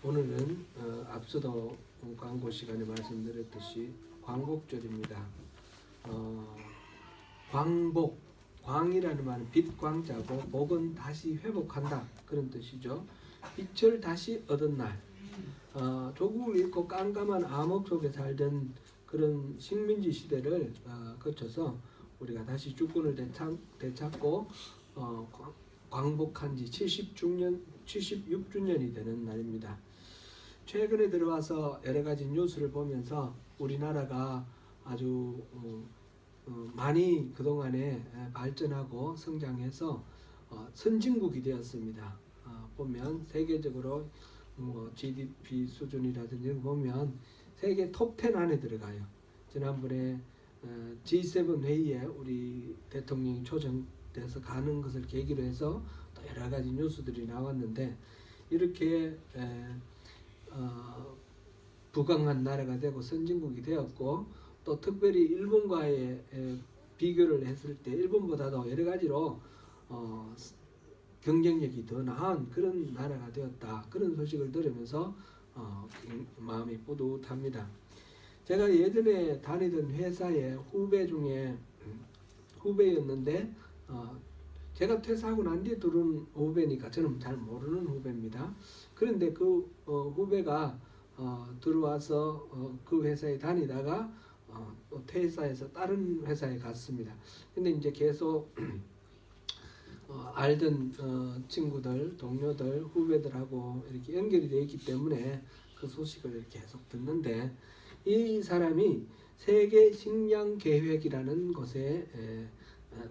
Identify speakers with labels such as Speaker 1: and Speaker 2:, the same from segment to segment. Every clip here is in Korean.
Speaker 1: 오늘은 앞서도 광고 시간에 말씀드렸듯이 광복절입니다. 광복, 광이라는 말은 빛 광자고 복은 다시 회복한다 그런 뜻이죠. 빛을 다시 얻은 날. 조국을 잃고 깜깜한 암흑 속에 살던 그런 식민지 시대를 거쳐서 우리가 다시 주권을 되찾고 광복한 지 76주년이 되는 날입니다. 최근에 들어와서 여러 가지 뉴스를 보면서 우리나라가 아주 많이 그동안에 발전하고 성장해서 선진국이 되었습니다. 보면 세계적으로 GDP 수준이라든지 보면 세계 톱10 안에 들어가요. 지난번에 G7 회의에 우리 대통령이 초청돼서 가는 것을 계기로 해서 또 여러 가지 뉴스들이 나왔는데 이렇게 부강한 나라가 되고 선진국이 되었고 또 특별히 일본과의 비교를 했을 때 일본보다도 여러 가지로 경쟁력이 더 나은 그런 나라가 되었다. 그런 소식을 들으면서 마음이 뿌듯합니다. 제가 예전에 다니던 회사의 후배 중에 후배였는데 제가 퇴사하고 난 뒤에 들어온 후배니까 저는 잘 모르는 후배입니다. 그런데 그 후배가 들어와서 그 회사에 다니다가 또 퇴사해서 다른 회사에 갔습니다. 근데 이제 계속 알던 친구들, 동료들, 후배들하고 이렇게 연결이 되어 있기 때문에 그 소식을 계속 듣는데 이 사람이 세계 식량 계획이라는 곳에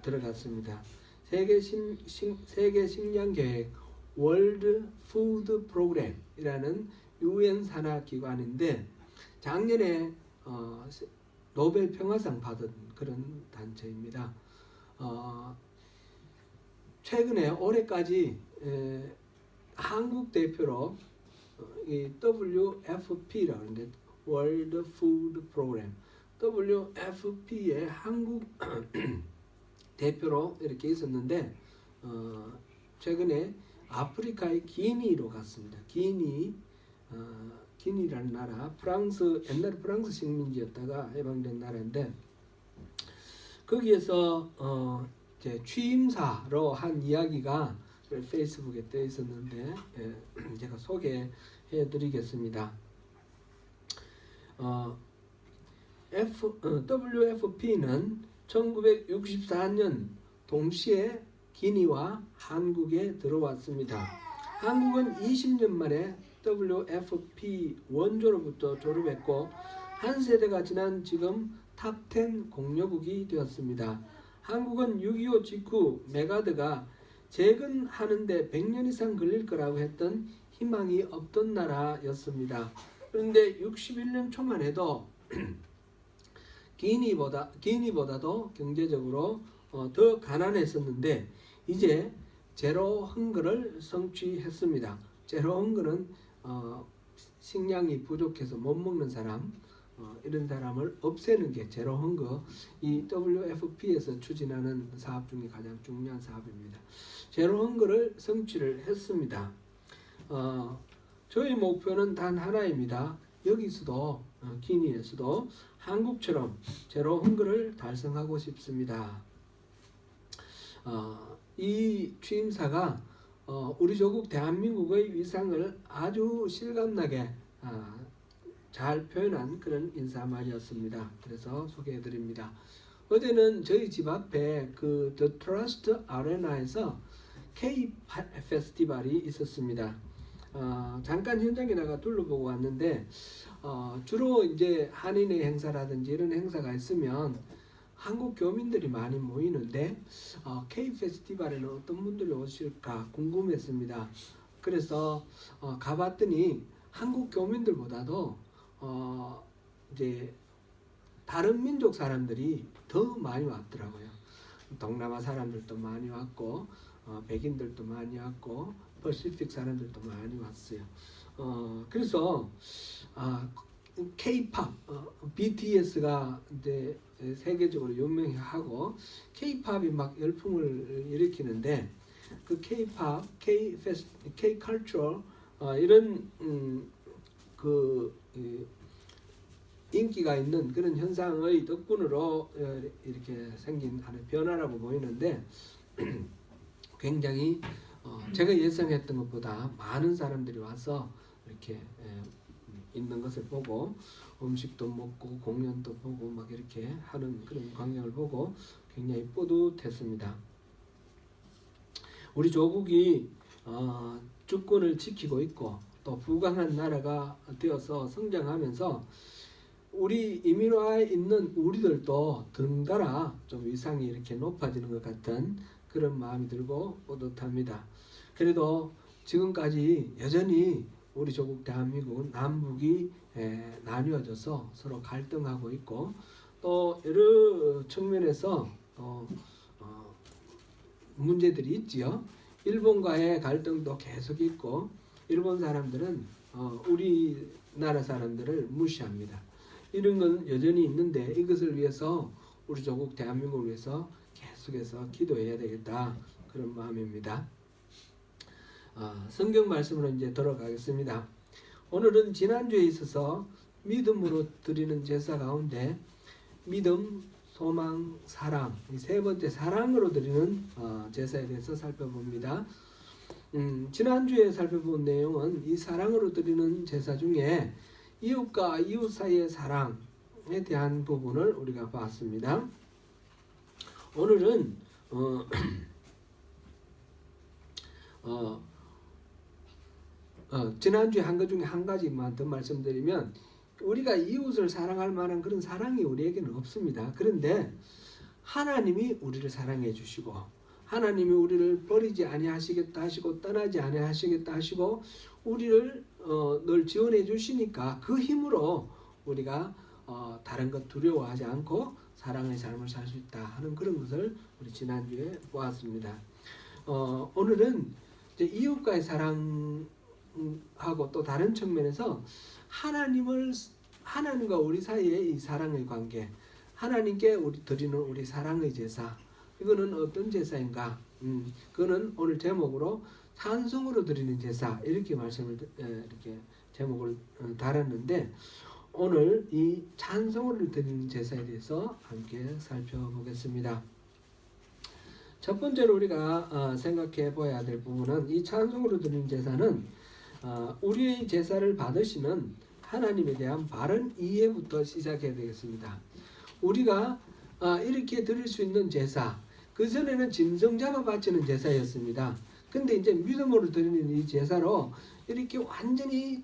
Speaker 1: 들어갔습니다. 세계 식량 계획 월드 푸드 프로그램이라는 UN 산하 기관인데 작년에 노벨 평화상 받은 그런 단체입니다. 최근에 올해까지 한국 대표로 이 WFP라고 하는데 월드 푸드 프로그램 WFP의 한국 대표로 이렇게 있었는데 최근에 아프리카의 기니로 갔습니다. 기니라는 나라, 옛날에 프랑스 식민지였다가 해방된 나라인데 거기에서 제 취임사로 한 이야기가 페이스북에 떠 있었는데 제가 소개해 드리겠습니다. WFP는 1964년 동시에 기니와 한국에 들어왔습니다. 한국은 20년 만에 WFP 원조로부터 졸업했고 한 세대가 지난 지금 탑10 공여국이 되었습니다. 한국은 6.25 직후 메가드가 재건하는데 100년 이상 걸릴 거라고 했던 희망이 없던 나라였습니다. 그런데 61년 초만 해도 기니보다도 경제적으로 더 가난했었는데 이제 제로 헝거를 성취했습니다. 제로 헝거는 식량이 부족해서 못 먹는 사람 이런 사람을 없애는 게 제로 헝거, 이 WFP에서 추진하는 사업 중에 가장 중요한 사업입니다. 제로 헝거를 성취를 했습니다. 저희 목표는 단 하나입니다. 여기서도 기니에서도 한국처럼 제로 헝거를 달성하고 싶습니다. 이 취임사가 우리 조국 대한민국의 위상을 아주 실감나게 잘 표현한 그런 인사말이었습니다. 그래서 소개해 드립니다. 어제는 저희 집 앞에 그 The Trust 아레나에서 K 페스티벌이 있었습니다. 잠깐 현장에 나가 둘러보고 왔는데 주로 이제 한인의 행사라든지 이런 행사가 있으면 한국 교민들이 많이 모이는데 K 페스티벌에는 어떤 분들이 오실까 궁금했습니다. 그래서 가봤더니 한국 교민들보다도 이제 다른 민족 사람들이 더 많이 왔더라고요. 동남아 사람들도 많이 왔고 백인들도 많이 왔고 퍼시픽 사람들도 많이 왔어요. 그래서 K-팝, BTS가 이제 세계적으로 유명하고 K-팝이 막 열풍을 일으키는데 그 K-팝, K-컬처 이런 인기가 있는 그런 현상의 덕분으로 이렇게 생긴 하나의 변화라고 보이는데 굉장히 제가 예상했던 것보다 많은 사람들이 와서 이렇게 있는 것을 보고 음식도 먹고 공연도 보고 막 이렇게 하는 그런 광경을 보고 굉장히 뿌듯했습니다. 우리 조국이 주권을 지키고 있고 또 부강한 나라가 되어서 성장하면서 우리 이민화에 있는 우리들도 덩달아 좀 위상이 이렇게 높아지는 것 같은 그런 마음이 들고 뿌듯합니다. 그래도 지금까지 여전히 우리 조국 대한민국은 남북이 나뉘어져서 서로 갈등하고 있고 또 여러 측면에서 문제들이 있지요. 일본과의 갈등도 계속 있고 일본 사람들은 우리나라 사람들을 무시합니다. 이런 건 여전히 있는데 이것을 위해서 우리 조국 대한민국을 위해서 계속해서 기도해야 되겠다 그런 마음입니다. 성경 말씀으로 이제 돌아가겠습니다. 오늘은 지난주에 있어서 믿음으로 드리는 제사 가운데 믿음, 소망, 사랑 이 세 번째 사랑으로 드리는 제사에 대해서 살펴봅니다. 지난주에 살펴본 내용은 이 사랑으로 드리는 제사 중에 이웃과 이웃 사이의 사랑에 대한 부분을 우리가 봤습니다. 오늘은 지난주에 한 것 중에 한 가지만 더 말씀드리면 우리가 이웃을 사랑할 만한 그런 사랑이 우리에게는 없습니다. 그런데 하나님이 우리를 사랑해 주시고 하나님이 우리를 버리지 아니하시겠다 하시고 떠나지 아니하시겠다 하시고 우리를 늘 지원해 주시니까 그 힘으로 우리가 다른 것 두려워하지 않고 사랑의 삶을 살 수 있다 하는 그런 것을 우리 지난주에 보았습니다. 오늘은 이제 이웃과의 사랑하고 또 다른 측면에서 하나님과 우리 사이의 이 사랑의 관계, 하나님께 우리 드리는 우리 사랑의 제사, 이거는 어떤 제사인가? 그거는 오늘 제목으로 찬송으로 드리는 제사 이렇게 이렇게 제목을 달았는데 오늘 이 찬송으로 드리는 제사에 대해서 함께 살펴보겠습니다. 첫 번째로 우리가 생각해 봐야 될 부분은 이 찬송으로 드리는 제사는 우리의 제사를 받으시는 하나님에 대한 바른 이해부터 시작해야 되겠습니다. 우리가 이렇게 드릴 수 있는 제사, 그전에는 짐승 잡아 바치는 제사였습니다. 근데 이제 믿음으로 드리는 이 제사로 이렇게 완전히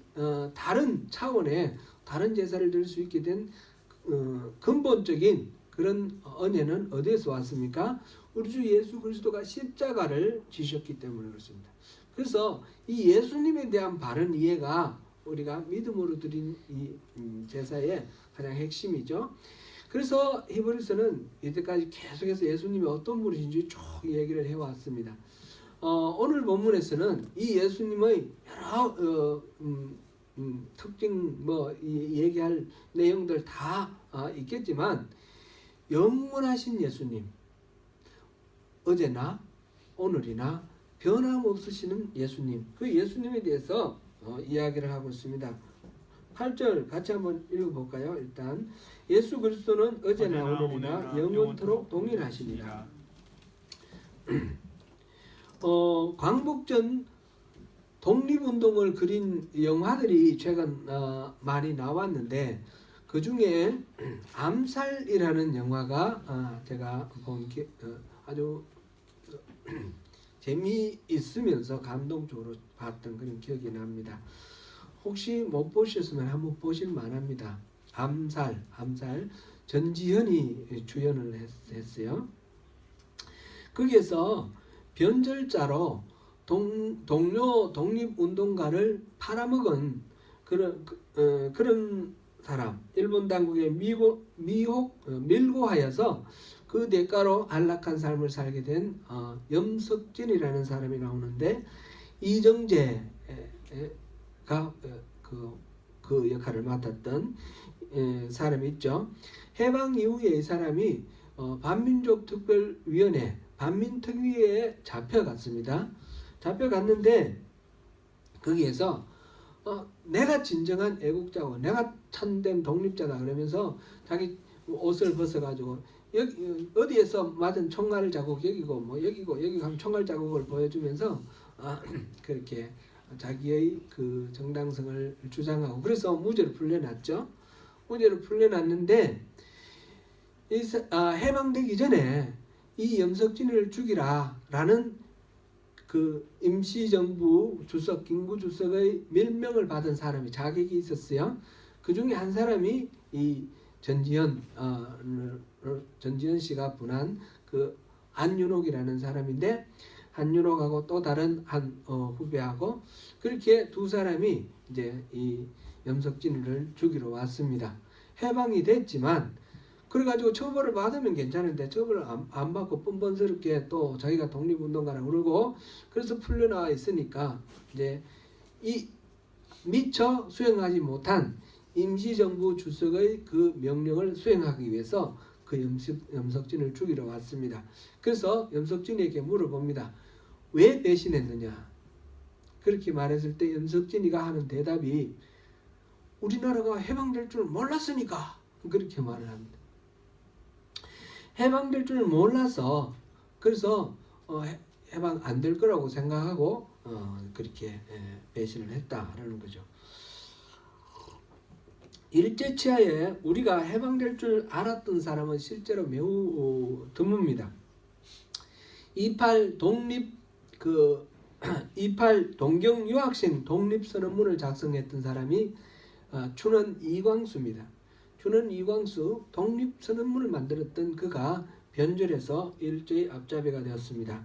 Speaker 1: 다른 차원의 다른 제사를 드릴 수 있게 된 근본적인 그런 은혜는 어디에서 왔습니까? 우리 주 예수 그리스도가 십자가를 지셨기 때문에 그렇습니다. 그래서 이 예수님에 대한 바른 이해가 우리가 믿음으로 드린 이 제사의 가장 핵심이죠. 그래서 히브리서는 이때까지 계속해서 예수님이 어떤 분이신지 쭉 얘기를 해왔습니다. 오늘 본문에서는 이 예수님의 여러 특징 얘기할 내용들 다 있겠지만 영원하신 예수님, 어제나 오늘이나 변함없으시는 예수님, 그 예수님에 대해서 이야기를 하고 있습니다. 8절 같이 한번 읽어볼까요? 일단 예수 그리스도는 어제나 오늘이나 영원토록 동일하시니라. 광복전 독립운동을 그린 영화들이 최근 많이 나왔는데 그 중에 암살이라는 영화가 제가 아주 재미있으면서 감동적으로 봤던 그런 기억이 납니다. 혹시 못 보셨으면 한번 보실 만합니다. 암살 전지현이 주연을 했어요. 거기에서 변절자로 동료 독립운동가를 팔아먹은 그런 사람, 일본 당국에 밀고 하여서 그 대가로 안락한 삶을 살게 된 염석진이라는 사람이 나오는데 이정재가 그 역할을 맡았던 사람이 있죠. 해방 이후에 이 사람이 반민족특별위원회 반민특위에 잡혀갔습니다. 잡혀갔는데 거기에서 내가 진정한 애국자고 내가 참된 독립자다 그러면서 자기 옷을 벗어가지고 여기 어디에서 맞은 총알 자국 여기고 뭐 여기고 여기 가면 총알 자국을 보여주면서 그렇게 자기의 그 정당성을 주장하고 그래서 무죄를 풀려났죠. 무죄를 풀려났는데 해방되기 전에 이 염석진을 죽이라라는 그 임시정부 주석 김구 주석의 명령을 받은 사람이 자격이 있었어요. 그 중에 한 사람이 이 전지현 씨가 분한 그 안윤옥이라는 사람인데 한윤옥하고 또 다른 한 후배하고 그렇게 두 사람이 이제 이 염석진을 죽이러 왔습니다. 해방이 됐지만 그래가지고 처벌을 받으면 괜찮은데 처벌을 안 받고 뻔뻔스럽게 또 자기가 독립운동가라고 그러고 그래서 풀려나와 있으니까 이제 이 미처 수행하지 못한 임시정부 주석의 그 명령을 수행하기 위해서 그 염석진을 죽이러 왔습니다. 그래서 염석진에게 물어봅니다. 왜 배신했느냐? 그렇게 말했을 때 염석진이가 하는 대답이 우리나라가 해방될 줄 몰랐으니까 그렇게 말을 합니다. 해방될 줄 몰라서 그래서 해방 안 될 거라고 생각하고 그렇게 배신을 했다라는 거죠. 일제치하에 우리가 해방될 줄 알았던 사람은 실제로 매우 드뭅니다. 28 동경 유학생 독립선언문을 작성했던 사람이 춘원 이광수입니다. 춘원 이광수 독립선언문을 만들었던 그가 변절해서 일제의 앞잡이가 되었습니다.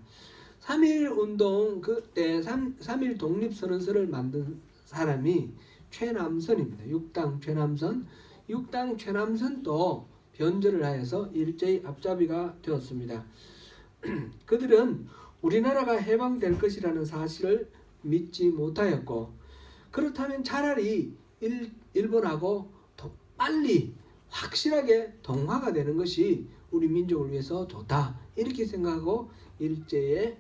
Speaker 1: 3.1운동 그때 3.1 독립선언서를 만든 사람이 최남선입니다. 육당 최남선. 육당 최남선도 변절을 하여서 일제의 앞잡이가 되었습니다. 그들은 우리나라가 해방될 것이라는 사실을 믿지 못하였고 그렇다면 차라리 일본하고 더 빨리 확실하게 동화가 되는 것이 우리 민족을 위해서 좋다 이렇게 생각하고 일제에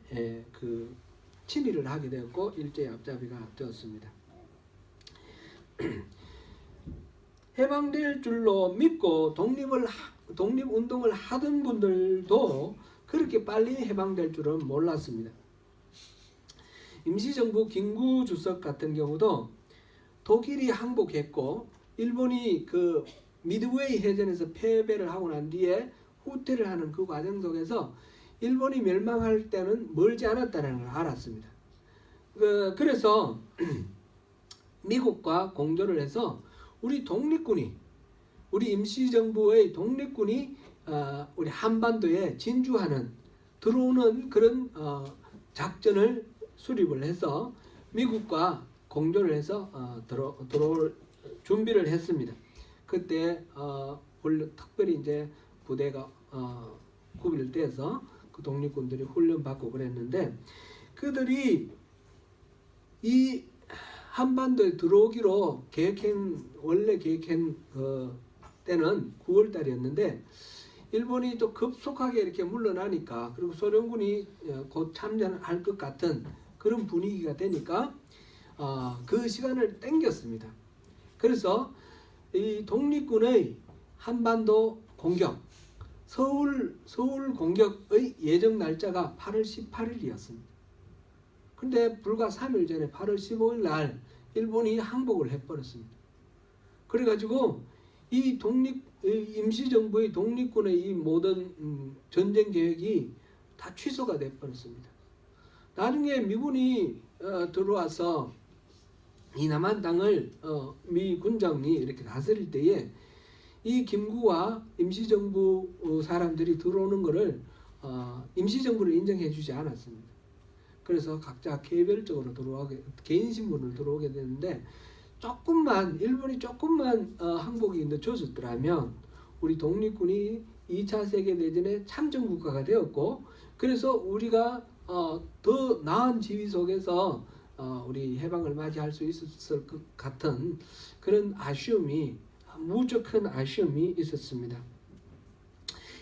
Speaker 1: 그 친일을 하게 되었고 일제의 앞잡이가 되었습니다. 해방될 줄로 믿고 독립운동을 하던 분들도 그렇게 빨리 해방될 줄은 몰랐습니다. 임시정부 김구 주석 같은 경우도 독일이 항복했고 일본이 그 미드웨이 해전에서 패배를 하고 난 뒤에 후퇴를 하는 그 과정 속에서 일본이 멸망할 때는 멀지 않았다는 걸 알았습니다. 그래서 미국과 공조를 해서 우리 임시정부의 독립군이 우리 한반도에 진주하는 들어오는 그런 작전을 수립을 해서 미국과 공조를 해서 들어올 준비를 했습니다. 그때 특별히 이제 부대가 구빌돼서 그 독립군들이 훈련받고 그랬는데 그들이 이 한반도에 들어오기로 원래 계획한 때는 9월 달이었는데 일본이 또 급속하게 이렇게 물러나니까 그리고 소련군이 곧 참전할 것 같은 그런 분위기가 되니까 그 시간을 땡겼습니다. 그래서 이 독립군의 한반도 공격, 서울 공격의 예정 날짜가 8월 18일이었습니다. 근데 불과 3일 전에 8월 15일 날 일본이 항복을 해버렸습니다. 그래가지고 이 임시정부의 독립군의 이 모든 전쟁 계획이 다 취소가 돼버렸습니다. 나중에 미군이 들어와서 이 남한 땅을 미 군정이 이렇게 다스릴 때에 이 김구와 임시정부 사람들이 들어오는 것을 임시정부를 인정해주지 않았습니다. 그래서 각자 개별적으로 개인 신분으로 들어오게 되는데 일본이 조금만 항복이 늦춰졌더라면 우리 독립군이 2차 세계대전에 참전국가가 되었고 그래서 우리가 더 나은 지위 속에서 우리 해방을 맞이할 수 있었을 것 같은 그런 무척 큰 아쉬움이 있었습니다.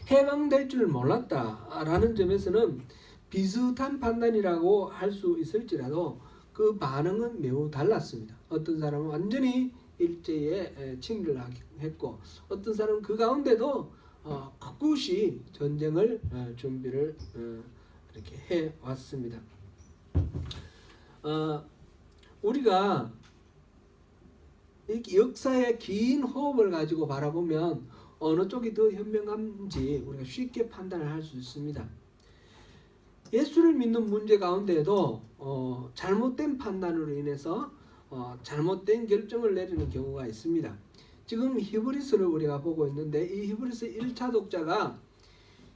Speaker 1: 해방될 줄 몰랐다라는 점에서는 비슷한 판단이라고 할 수 있을지라도 그 반응은 매우 달랐습니다. 어떤 사람은 완전히 일제에 칭리를 했고, 어떤 사람은 그 가운데도 꿋꿋이 전쟁을 준비를 이렇게 해 왔습니다. 우리가 이렇게 역사의 긴 호흡을 가지고 바라보면 어느 쪽이 더 현명한지 우리가 쉽게 판단을 할 수 있습니다. 예수를 믿는 문제 가운데에도 잘못된 판단으로 인해서 잘못된 결정을 내리는 경우가 있습니다. 지금 히브리서를 우리가 보고 있는데, 이 히브리서 1차 독자가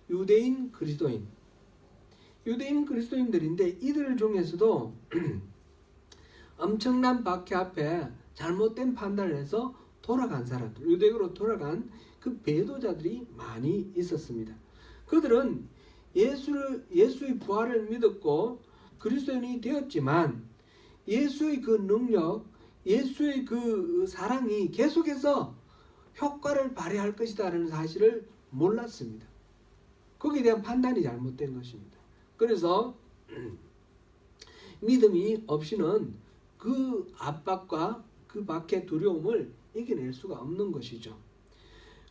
Speaker 1: 유대인 그리스도인들인데, 이들 중에서도 엄청난 박해 앞에 잘못된 판단을 해서 돌아간 사람들, 유대교로 돌아간 그 배도자들이 많이 있었습니다. 그들은 예수의 부활을 믿었고 그리스도인이 되었지만, 예수의 그 능력, 예수의 그 사랑이 계속해서 효과를 발휘할 것이다라는 사실을 몰랐습니다. 거기에 대한 판단이 잘못된 것입니다. 그래서 믿음이 없이는 그 압박과 그 밖의 두려움을 이겨낼 수가 없는 것이죠.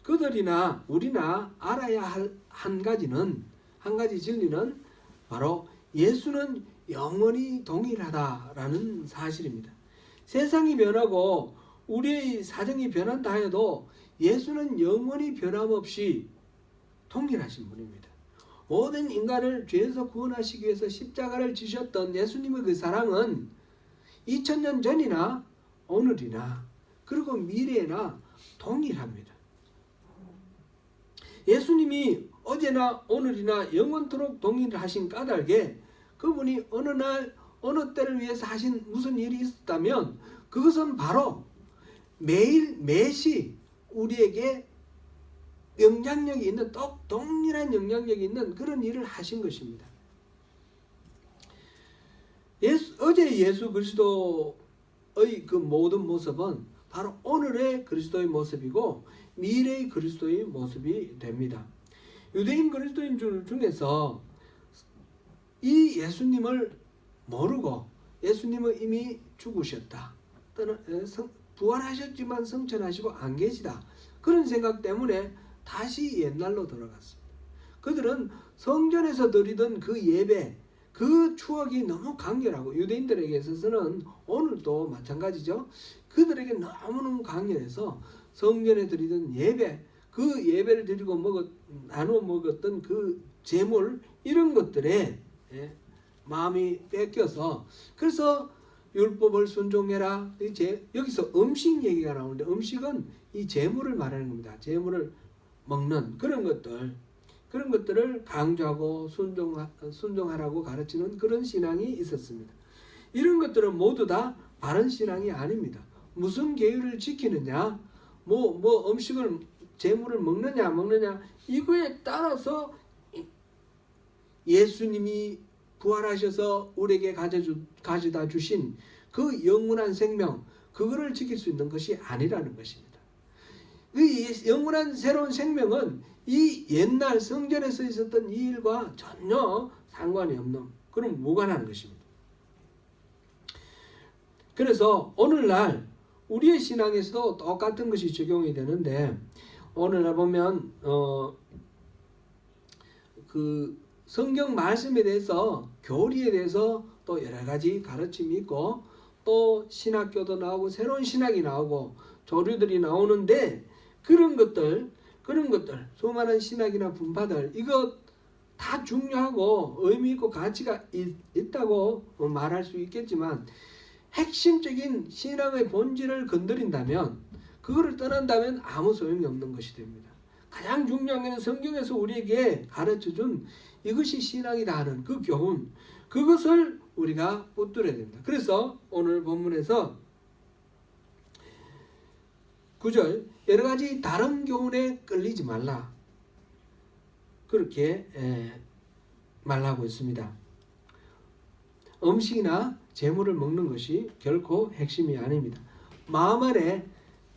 Speaker 1: 그들이나 우리나 알아야 할 한 가지 진리는 바로 예수는 영원히 동일하다라는 사실입니다. 세상이 변하고 우리의 사정이 변한다 해도 예수는 영원히 변함없이 동일하신 분입니다. 모든 인간을 죄에서 구원하시기 위해서 십자가를 지셨던 예수님의 그 사랑은 2000년 전이나 오늘이나 그리고 미래나 동일합니다. 예수님이 어제나 오늘이나 영원토록 동일하신 까닭에 그분이 어느 날 어느 때를 위해서 하신 무슨 일이 있었다면 그것은 바로 매일 매시 우리에게 영향력이 있는, 동일한 영향력이 있는 그런 일을 하신 것입니다. 어제 예수 그리스도의 그 모든 모습은 바로 오늘의 그리스도의 모습이고 미래의 그리스도의 모습이 됩니다. 유대인 그리스도인 중에서 이 예수님을 모르고 예수님은 이미 죽으셨다, 또는 부활하셨지만 성천하시고 안 계시다, 그런 생각 때문에 다시 옛날로 돌아갔습니다. 그들은 성전에서 드리던 그 예배, 그 추억이 너무 강렬하고, 유대인들에게 있어서는 오늘도 마찬가지죠. 그들에게 너무너무 강렬해서 성전에 드리던 예배, 그 예배를 드리고 나누어 먹었던 그 제물, 이런 것들에 마음이 뺏겨서, 그래서 율법을 순종해라. 여기서 음식 얘기가 나오는데, 음식은 이 제물을 말하는 겁니다. 제물을 먹는 그런 것들을 강조하고 순종하라고 가르치는 그런 신앙이 있었습니다. 이런 것들은 모두 다 바른 신앙이 아닙니다. 무슨 계율을 지키느냐, 음식을, 제물을 먹느냐 이거에 따라서 예수님이 부활하셔서 우리에게 가져다 주신 그 영원한 생명, 그거를 지킬 수 있는 것이 아니라는 것입니다. 이 영원한 새로운 생명은 이 옛날 성전에서 있었던 이 일과 전혀 상관이 없는, 그런 무관한 것입니다. 그래서 오늘날 우리의 신앙에서도 똑같은 것이 적용이 되는데, 오늘날 보면 그 성경 말씀에 대해서, 교리에 대해서 또 여러 가지 가르침이 있고, 또 신학교도 나오고 새로운 신학이 나오고 조류들이 나오는데, 그런 것들 수많은 신학이나 분파들, 이거 다 중요하고 의미 있고 가치가 있다고 말할 수 있겠지만, 핵심적인 신앙의 본질을 건드린다면, 그거를 떠난다면 아무 소용이 없는 것이 됩니다. 가장 중요한 것은 성경에서 우리에게 가르쳐준 이것이 신앙이다 하는 그 교훈, 그것을 우리가 붙들어야 됩니다. 그래서 오늘 본문에서 9절, 여러 가지 다른 교훈에 끌리지 말라, 그렇게 말하고 있습니다. 음식이나 재물을 먹는 것이 결코 핵심이 아닙니다. 마음 안에,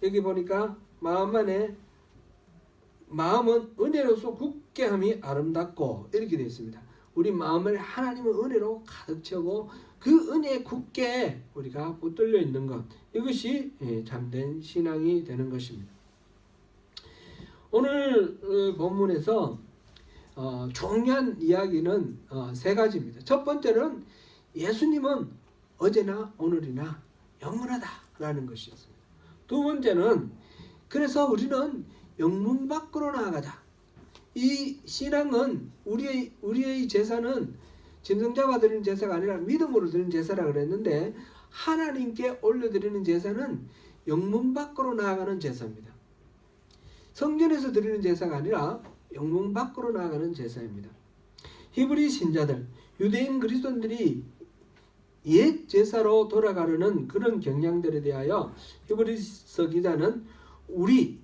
Speaker 1: 여기 보니까 마음은 은혜로서 굳게함이 아름답고, 이렇게 되어 있습니다. 우리 마음을 하나님의 은혜로 가득 채우고 그 은혜에 굳게 우리가 붙들려 있는 것, 이것이 참된 신앙이 되는 것입니다. 오늘 본문에서 중요한 이야기는 세 가지입니다. 첫 번째는 예수님은 어제나 오늘이나 영원하다라는 것이었습니다. 두 번째는 그래서 우리는 영문 밖으로 나아가자. 이 신앙은 우리의 제사는 짐승잡아 드리는 제사가 아니라 믿음으로 드리는 제사라 그랬는데, 하나님께 올려드리는 제사는 영문 밖으로 나아가는 제사입니다. 성전에서 드리는 제사가 아니라 영문 밖으로 나아가는 제사입니다. 히브리 신자들, 유대인 그리스도인들이 옛 제사로 돌아가려는 그런 경향들에 대하여 히브리서 기자는 우리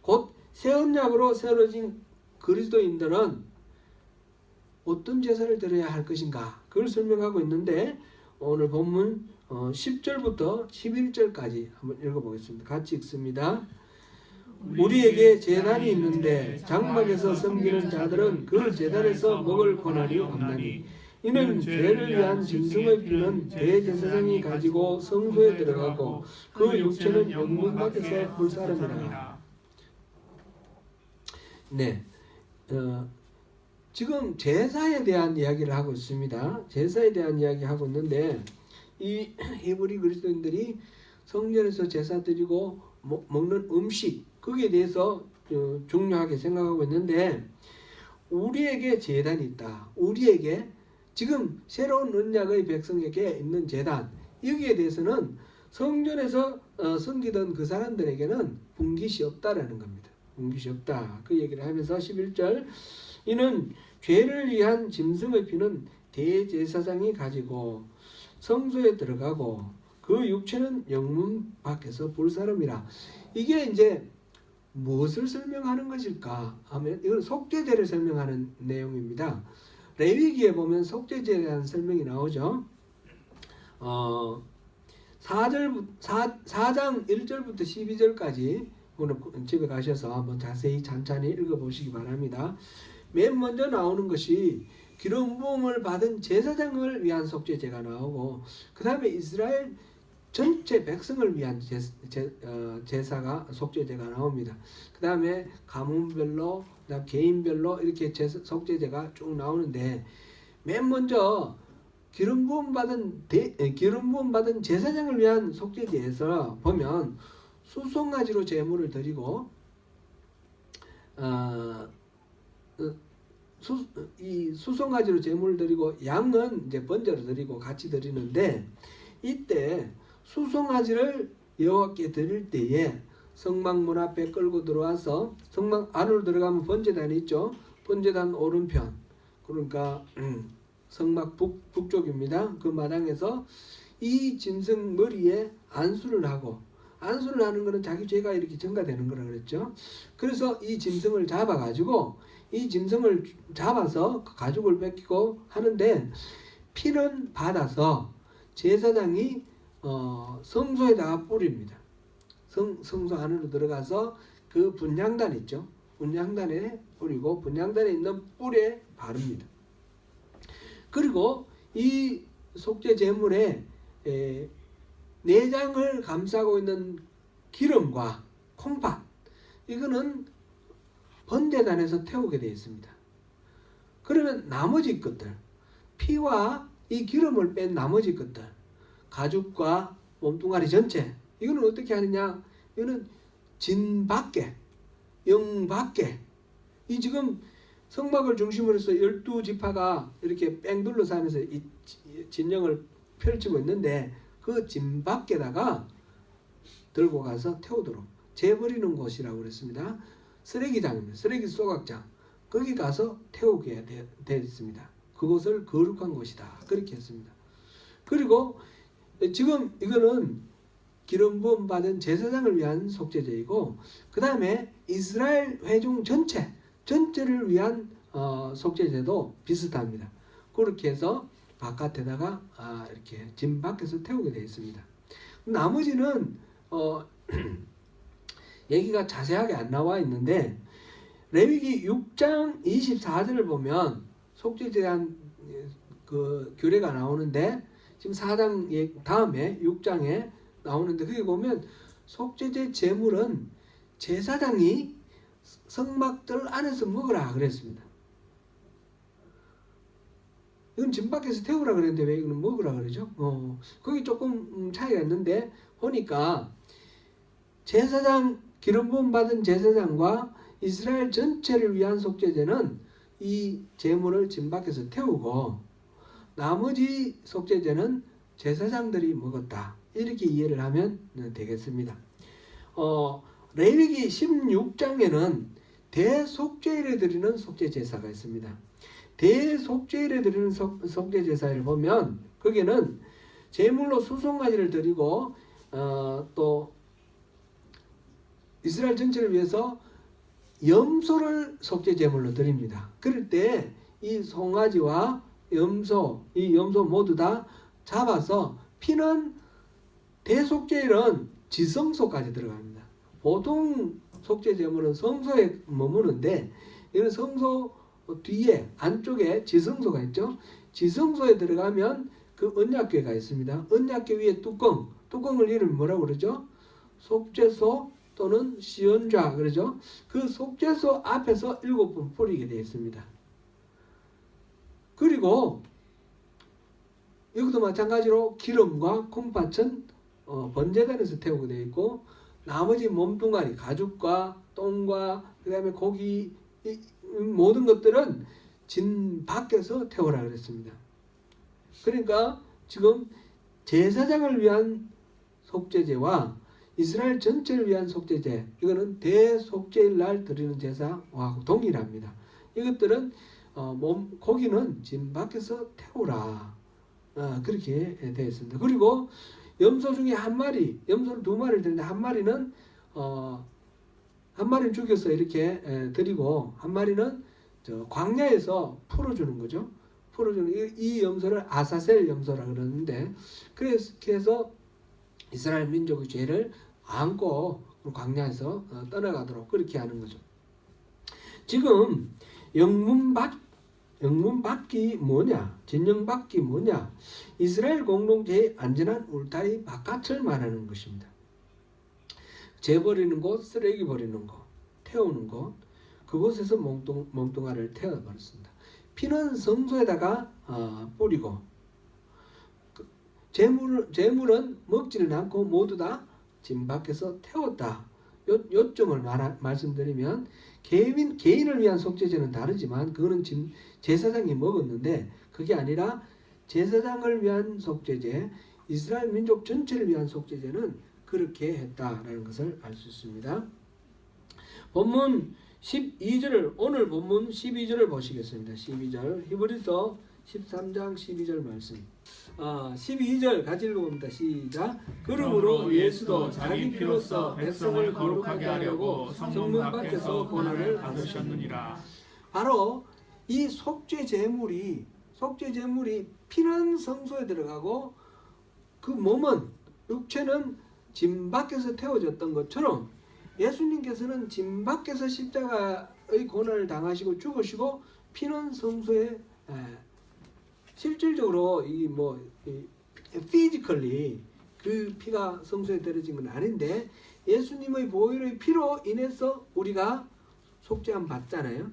Speaker 1: 곧 새 언약으로 세워진 그리스도인들은 어떤 제사를 드려야 할 것인가, 그걸 설명하고 있는데, 오늘 본문 10절부터 11절까지 한번 읽어보겠습니다. 같이 읽습니다. 우리에게 제단이 있는데 장막에서 섬기는 자들은 그 제단에서 먹을 권한이 없나니, 이는 죄를 위한 짐승의 피는 대제사장이 가지고 성소에 들어가고 그 육체는 영문 밖에서 불사름이라. 네, 지금 제사에 대한 이야기를 하고 있습니다. 제사에 대한 이야기 하고 있는데, 이 히브리 그리스도인들이 성전에서 제사 드리고 먹는 음식, 거기에 대해서 중요하게 생각하고 있는데, 우리에게 제단이 있다. 우리에게 지금 새로운 언약의 백성에게 있는 제단, 여기에 대해서는 성전에서 섬기던 그 사람들에게는 분깃이 없다라는 겁니다. 분깃이 없다. 그 얘기를 하면서 11절, 이는 죄를 위한 짐승의 피는 대제사장이 가지고 성소에 들어가고 그 육체는 영문 밖에서 불사름이라. 이게 이제 무엇을 설명하는 것일까 하면, 이건 속죄제를 설명하는 내용입니다. 레위기에 보면 속죄제에 대한 설명이 나오죠. 4장 1절부터 12절까지 오늘 집에 가셔서 한번 자세히 찬찬히 읽어보시기 바랍니다. 맨 먼저 나오는 것이 기름 부음을 받은 제사장을 위한 속죄제가 나오고, 그 다음에 이스라엘 전체 백성을 위한 제사가 속죄제가 나옵니다. 그 다음에 가문별로, 그다음 개인별로 이렇게 속죄제가 쭉 나오는데, 맨 먼저 기름 부음 받은 제사장을 위한 속죄제에서 보면 수송아지로 제물을 드리고, 이 수송아지로 제물을 드리고, 양은 이제 번제로 드리고 같이 드리는데, 이때 수송아지를 여호와께 드릴 때에 성막문 앞에 끌고 들어와서, 성막 안으로 들어가면 번제단이 있죠. 번제단 오른편, 그러니까 성막 북쪽입니다. 그 마당에서 이 짐승 머리에 안수를 하고, 안수를 하는 것은 자기 죄가 이렇게 전가되는 거라 그랬죠. 그래서 이 짐승을 잡아가지고, 이 짐승을 잡아서 가죽을 벗기고 하는데, 피는 받아서 제사장이 성소에다가 뿌립니다. 성소 안으로 들어가서 그 분향단 있죠. 분향단에 뿌리고, 분향단에 있는 뿔에 바릅니다. 그리고 이 속죄 제물에 내장을 감싸고 있는 기름과 콩팥, 이거는 번제단에서 태우게 되어 있습니다. 그러면 나머지 것들, 피와 이 기름을 뺀 나머지 것들, 가죽과 몸뚱아리 전체, 이거는 어떻게 하느냐? 이거는 진 밖에, 영 밖에, 이 지금 성막을 중심으로 해서 12지파가 이렇게 뺑 둘러서 하면서 이 진영을 펼치고 있는데, 그 진 밖에다가 들고 가서 태우도록, 재버리는 곳이라고 그랬습니다. 쓰레기장입니다. 쓰레기 소각장. 거기 가서 태우게 되어 있습니다. 그곳을 거룩한 곳이다. 그렇게 했습니다. 그리고 지금 이거는 기름 부음 받은 제사장을 위한 속죄제이고, 그 다음에 이스라엘 회중 전체를 위한 속죄제도 비슷합니다. 그렇게 해서 바깥에다가 이렇게 진 밖에서 태우게 되어 있습니다. 나머지는 얘기가 자세하게 안 나와 있는데, 레위기 6장 24절을 보면 속죄제에 대한 그 규례가 나오는데, 지금 4장 다음에 6장에 나오는데 거기 보면 속죄제 제물은 제사장이 성막들 안에서 먹으라 그랬습니다. 이건 집 밖에서 태우라 그랬는데 왜 이거는 먹으라 그러죠? 거기 조금 차이가 있는데 보니까 제사장 기름 부음 받은 제사장과 이스라엘 전체를 위한 속죄제는 이 제물을 집 밖에서 태우고 나머지 속죄제는 제사장들이 먹었다. 이렇게 이해를 하면 되겠습니다. 레위기 16장에는 대속죄일에 드리는 속죄제사가 있습니다. 대속죄일에 드리는 속죄제사를 보면 거기는 제물로 수송아지를 드리고 또 이스라엘 전체를 위해서 염소를 속죄제물로 드립니다. 그럴 때 이 송아지와 염소, 이 염소 모두 다 잡아서 피는 대속죄일은 지성소까지 들어갑니다. 보통 속죄제물은 성소에 머무는데 이는 성소 뒤에 안쪽에 지성소가 있죠. 지성소에 들어가면 그 언약궤가 있습니다. 언약궤 위에 뚜껑을 이름 뭐라고 그러죠? 속죄소 또는 시언좌 그러죠. 그 속죄소 앞에서 7번 뿌리게 되어 있습니다. 그리고 여기도 마찬가지로 기름과 콩팥은 번제단에서 태우게 되어 있고 나머지 몸뚱아리 가죽과 똥과 그 다음에 고기 모든 것들은 진 밖에서 태우라 그랬습니다. 그러니까 지금 제사장을 위한 속죄제와 이스라엘 전체를 위한 속죄제 이거는 대속죄일 날 드리는 제사와 동일합니다. 이것들은 고기는 진 밖에서 태우라 그렇게 되어 있습니다. 그리고 염소 중에 한 마리, 염소를 2마리를 드리는데 한 마리는 한 마리는 죽여서 이렇게 드리고 한 마리는 광야에서 풀어주는 거죠. 풀어주는 이 염소를 아사셀 염소라 그러는데 그래서 이스라엘 민족의 죄를 안고 광야에서 떠나가도록 그렇게 하는 거죠. 지금 영문밖이 뭐냐? 진영밖이 뭐냐? 이스라엘 공동체의 안전한 울타리 바깥을 말하는 것입니다. 재버리는 곳, 쓰레기 버리는 곳, 태우는 곳, 그곳에서 몽뚱아리를 태워버렸습니다. 피는 성소에다가 뿌리고 재물은 먹지는 않고 모두 다 진 밖에서 태웠다. 요점을 말씀드리면 개인을 위한 속죄제는 다르지만 그거는 제사장이 먹었는데 그게 아니라 제사장을 위한 속죄제, 이스라엘 민족 전체를 위한 속죄제는 그렇게 했다라는 것을 알 수 있습니다. 본문 12절을 오늘 본문 12절을 보시겠습니다. 12절 히브리서 13장 12절 말씀. 12절 같이 읽어봅니다. 시작. 그러므로 예수도 자기 피로써 백성을 거룩하게 하려고 성문 밖에서 고난을 받으셨느니라. 바로 이 속죄 제물이 피는 성소에 들어가고 그 몸은 육체는 진 밖에서 태워졌던 것처럼 예수님께서는 진 밖에서 십자가의 고난을 당하시고 죽으시고 피는 성소에 실질적으로 피지컬리 그 피가 성소에 들어진 건 아닌데 예수님의 보혈의 피로 인해서 우리가 속죄함 받잖아요.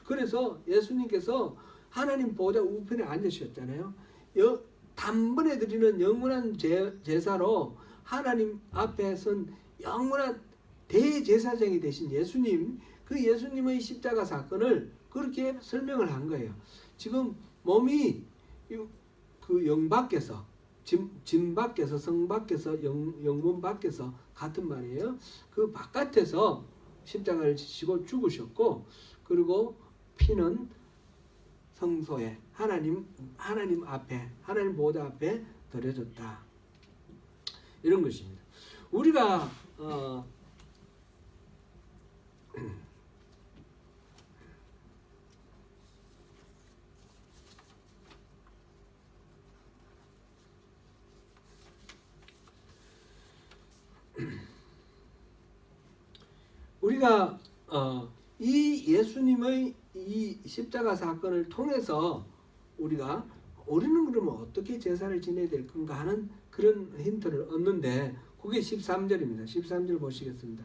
Speaker 1: 그래서 예수님께서 하나님 보좌 우편에 앉으셨잖아요. 단번에 드리는 영원한 제사로 하나님 앞에 선 영원한 대제사장이 되신 예수님, 그 예수님의 십자가 사건을 그렇게 설명을 한 거예요. 지금 몸이 그 영 밖에서 진 밖에서 성 밖에서 영문 밖에서 같은 말이에요. 그 바깥에서 십자가를 지시고 죽으셨고 그리고 피는 성소에 하나님 앞에 하나님 보좌 앞에 드려졌다. 이런 것입니다. 우리가 이 예수님의 이 십자가 사건을 통해서 우리가 우리는 그러면 어떻게 제사를 지내야 될 건가 하는 그런 힌트를 얻는데 그게 13절입니다. 13절 보시겠습니다.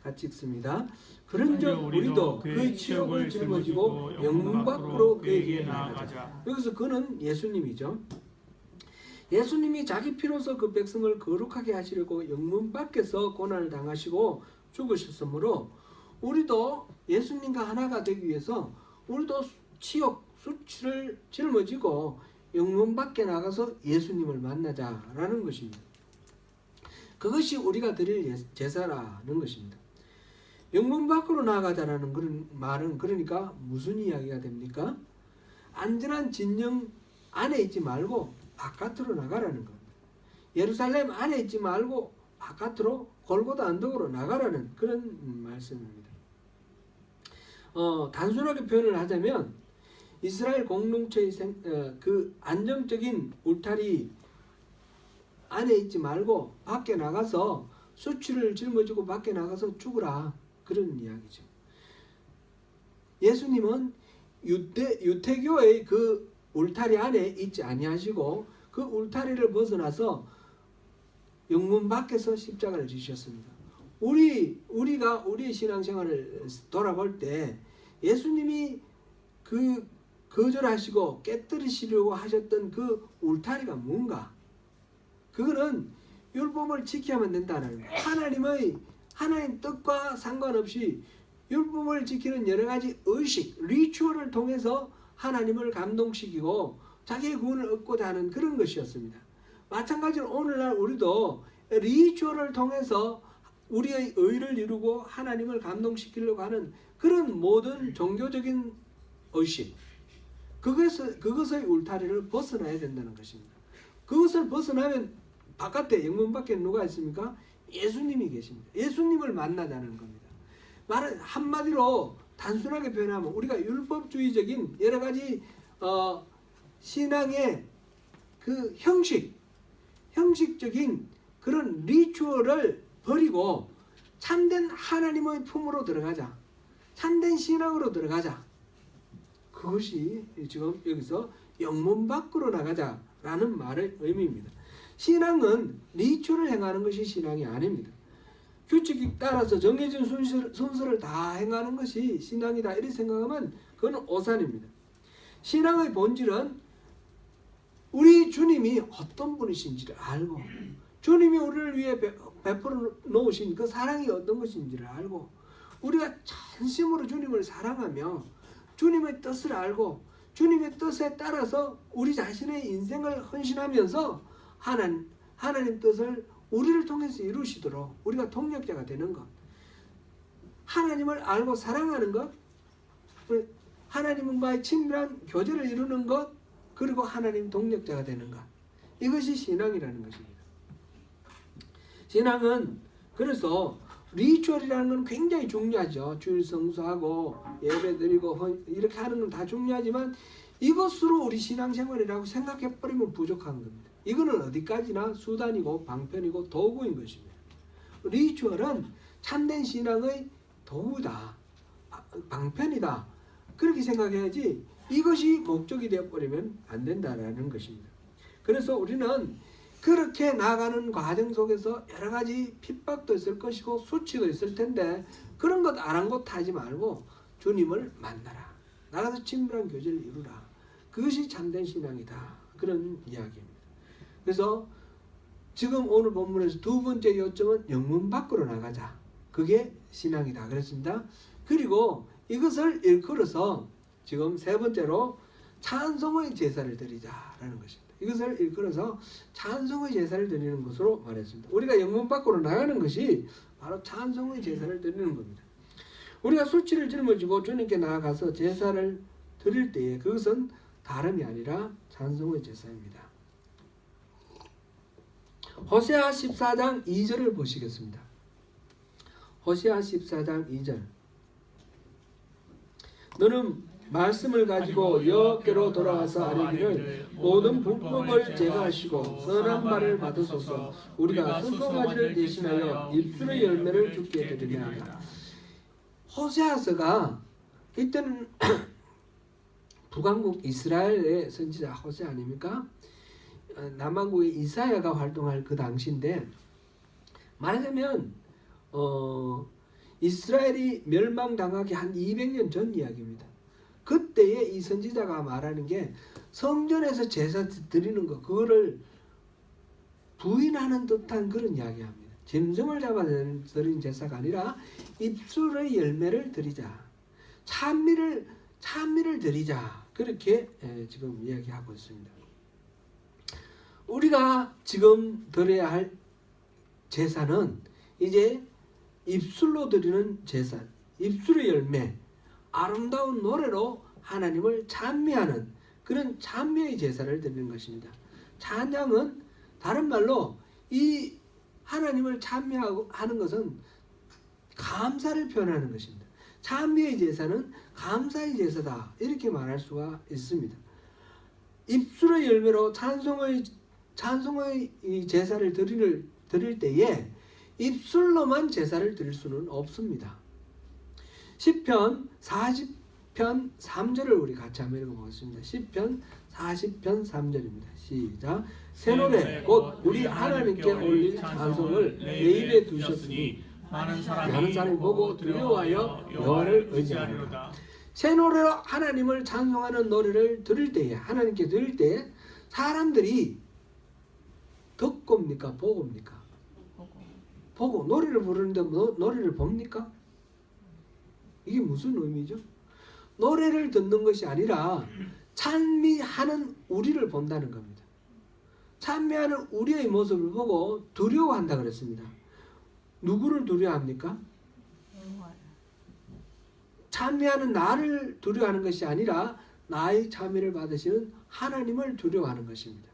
Speaker 1: 같이 읽습니다. 그런즉 우리도 그의 치욕을 짊어지고 영문 밖으로 그에게 나아가자. 여기서 그는 예수님이죠. 예수님이 자기 피로서 그 백성을 거룩하게 하시려고 영문 밖에서 고난을 당하시고 죽으셨으므로 우리도 예수님과 하나가 되기 위해서 우리도 치욕, 수치를 짊어지고 영문 밖에 나가서 예수님을 만나자라는 것입니다. 그것이 우리가 드릴 제사라는 것입니다. 영문 밖으로 나가자라는 그런 말은 그러니까 무슨 이야기가 됩니까? 안전한 진영 안에 있지 말고 바깥으로 나가라는 겁니다. 예루살렘 안에 있지 말고 바깥으로 골고다 언덕으로 나가라는 그런 말씀입니다. 단순하게 표현을 하자면 이스라엘 공동체의 그 안정적인 울타리 안에 있지 말고 밖에 나가서 수치를 짊어지고 밖에 나가서 죽으라, 그런 이야기죠. 예수님은 유태교의 그 울타리 안에 있지 아니하시고 그 울타리를 벗어나서 영문 밖에서 십자가를 지셨습니다. 우리가 우리의 신앙생활을 돌아볼 때 예수님이 그 거절하시고 깨뜨리시려고 하셨던 그 울타리가 뭔가? 그거는 율법을 지켜야만 된다는 거예요. 하나님 뜻과 상관없이 율법을 지키는 여러 가지 의식, 리추얼을 통해서 하나님을 감동시키고 자기의 구원을 얻고자 하는 그런 것이었습니다. 마찬가지로 오늘날 우리도 리추얼을 통해서 우리의 의를 이루고 하나님을 감동시키려고 하는 그런 모든 종교적인 의식, 그것의 울타리를 벗어나야 된다는 것입니다. 그것을 벗어나면 바깥에 영문 밖에 누가 있습니까? 예수님이 계십니다. 예수님을 만나자는 겁니다. 말은 한마디로 단순하게 표현하면 우리가 율법주의적인 여러 가지 신앙의 그 형식적인 그런 리추얼을 버리고 참된 하나님의 품으로 들어가자. 참된 신앙으로 들어가자. 그것이 지금 여기서 영문 밖으로 나가자라는 말의 의미입니다. 신앙은 리추얼을 행하는 것이 신앙이 아닙니다. 규칙에 따라서 정해진 순서를 다 행하는 것이 신앙이다 이렇게 생각하면 그건 오산입니다. 신앙의 본질은 우리 주님이 어떤 분이신지를 알고 주님이 우리를 위해 베풀어 놓으신 그 사랑이 어떤 것인지를 알고 우리가 전심으로 주님을 사랑하며 주님의 뜻을 알고 주님의 뜻에 따라서 우리 자신의 인생을 헌신하면서 하나님 뜻을 우리를 통해서 이루시도록 우리가 동력자가 되는 것, 하나님을 알고 사랑하는 것, 하나님과의 친밀한 교제를 이루는 것, 그리고 하나님 동력자가 되는 것, 이것이 신앙이라는 것입니다. 신앙은 그래서 리추얼이라는 건 굉장히 중요하죠. 주일 성수하고 예배 드리고 이렇게 하는 건 다 중요하지만 이것으로 우리 신앙생활이라고 생각해버리면 부족한 겁니다. 이거는 어디까지나 수단이고 방편이고 도구인 것입니다. 리추얼은 참된 신앙의 도구다, 방편이다, 그렇게 생각해야지 이것이 목적이 되어버리면 안 된다라는 것입니다. 그래서 우리는 그렇게 나가는 과정 속에서 여러 가지 핍박도 있을 것이고 수치도 있을 텐데 그런 것 아랑곳하지 말고 주님을 만나라, 나가서 친밀한 교제를 이루라, 그것이 참된 신앙이다, 그런 이야기입니다. 그래서 지금 오늘 본문에서 두 번째 요점은 영문 밖으로 나가자, 그게 신앙이다 그랬습니다. 그리고 이것을 일컬어서 지금 세 번째로 찬송의 제사를 드리자라는 것입니다. 이것을 일컬어서 찬송의 제사를 드리는 것으로 말했습니다. 우리가 영문 밖으로 나가는 것이 바로 찬송의 제사를 드리는 겁니다. 우리가 수치를 짊어지고 주님께 나아가서 제사를 드릴 때에 그것은 다름이 아니라 찬송의 제사입니다. 호세아 14장 2절을 보시겠습니다. 호세아 14장 2절. 너는 말씀을 가지고 여호와께로 돌아와서 아뢰기를 모든 불법을 제거하시고 선한 말을 받으소서. 우리가 수송아지를 대신하여 입술의 열매를 주게 되리라 하다. 호세아서가 이때는 북왕국 이스라엘의 선지자 호세 아닙니까? 남왕국의 이사야가 활동할 그 당시인데, 말하자면 이스라엘이 멸망당하기 한 200년 전 이야기입니다. 그때에 이 선지자가 말하는 게 성전에서 제사 드리는 거, 그거를 부인하는 듯한 그런 이야기합니다. 짐승을 잡아 드린 제사가 아니라 입술의 열매를 드리자, 찬미를 드리자, 그렇게 지금 이야기하고 있습니다. 우리가 지금 드려야 할 제사는 이제 입술로 드리는 제사, 입술의 열매, 아름다운 노래로 하나님을 찬미하는 그런 찬미의 제사를 드리는 것입니다. 찬양은 다른 말로 이 하나님을 찬미하는 것은 감사를 표현하는 것입니다. 찬미의 제사는 감사의 제사다, 이렇게 말할 수가 있습니다. 입술의 열매로 찬송의 이 제사를 드릴 때에 입술로만 제사를 드릴 수는 없습니다. 시편 40편 3절을 우리 같이 한번 읽어보겠습니다. 시편 40편 3절입니다. 시작. 새 노래 곧 우리 하나님께 올릴 찬송을 내 입에 두셨으니 많은 사람이 보고 두려워하여 여호와를 의지하리로다. 새 노래로 하나님을 찬송하는 노래를 들을 때에, 하나님께 들을 때에 사람들이 듣고입니까? 보고입니까? 보고. 노래를 부르는데 노래를 봅니까? 이게 무슨 의미죠? 노래를 듣는 것이 아니라 찬미하는 우리를 본다는 겁니다. 찬미하는 우리의 모습을 보고 두려워한다 그랬습니다. 누구를 두려워합니까? 찬미하는 나를 두려워하는 것이 아니라 나의 찬미를 받으시는 하나님을 두려워하는 것입니다.